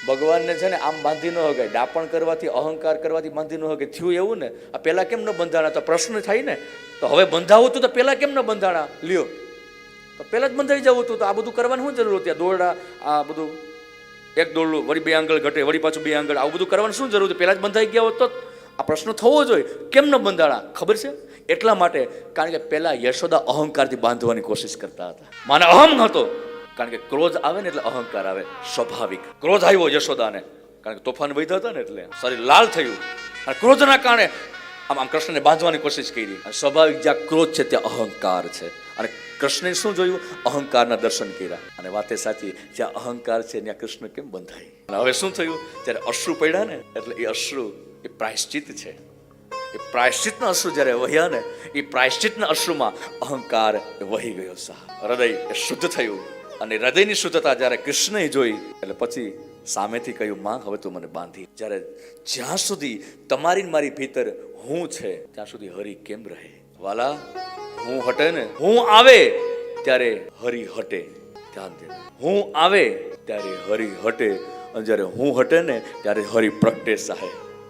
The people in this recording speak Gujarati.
ભગવાનને છે ને આમ બાંધી ન હગાય, ડાપણ કરવાથી અહંકાર કરવાથી બાંધી ન હગાય. થયું એવું ને, આ પેલા કેમ ન બંધાણા? તો પ્રશ્ન થાય ને, તો હવે બંધાવું હતું તો પેલા કેમ ન બંધાણા? લ્યો, તો પેલા જ બંધાઈ જવું હતું. તો આ બધું કરવાની શું જરૂર હતી? દોરડા, આ બધું એક દોરડું વળી 2 આંગળ ઘટે, વળી પાછું 2 આંગળ, આવું બધું કરવાની શું જરૂર હતી? પેલા જ બંધાઈ ગયા હોત તો આ પ્રશ્ન થવો જોઈએ. કેમ ન બંધાણા? ખબર છે? એટલા માટે, કારણ કે પેલા યશોદા અહંકારથી બાંધવાની કોશિશ કરતા હતા. માને અહમ હતો, કારણ કે ક્રોધ આવે ને એટલે અહંકાર આવે, સ્વાભાવિક. ક્રોધ આવ્યો યશોદાને, કારણ કે તોફાન વધ્યા હતા ને, એટલે શરીર લાલ થયું. અને ક્રોધના કારણે આમ કૃષ્ણને બાંધવાની કોશિશ કરી. અને સ્વાભાવિક જ્યાં ક્રોધ છે ત્યાં અહંકાર છે. અને કૃષ્ણે શું જોયું? અહંકારના દર્શન કર્યા. અને વાતે સાચી, જ્યાં અહંકાર છે ત્યાં કૃષ્ણ કેમ બંધાય? અને હવે શું થયું? જ્યારે અશ્રુ પડ્યા ને, એટલે એ અશ્રુ એ પ્રાયશ્ચિત છે. એ પ્રાયશ્ચિતના અશ્રુ જ્યારે વહ્યા ને, એ પ્રાયશ્ચિતના અશ્રુમાં અહંકાર વહી ગયો. હૃદય એ શુદ્ધ થયું. અને હૃદયની શુદ્ધતા જ્યારે કૃષ્ણએ જોઈ, એટલે પછી સામેથી કહ્યું, માં હવે તું મને બાંધી. જ્યારે જ્યાં સુધી તમારી મારી ભીતર હું છે, ત્યાં સુધી હરિ કેમ રહે? વાલા, હું હટે ને, હું આવે ત્યારે હરિ હટે. ધ્યાન દે, હું આવે ત્યારે હરિ હટે, અને જ્યારે હું હટે ને ત્યારે હરિ પ્રગટે. સાહેબ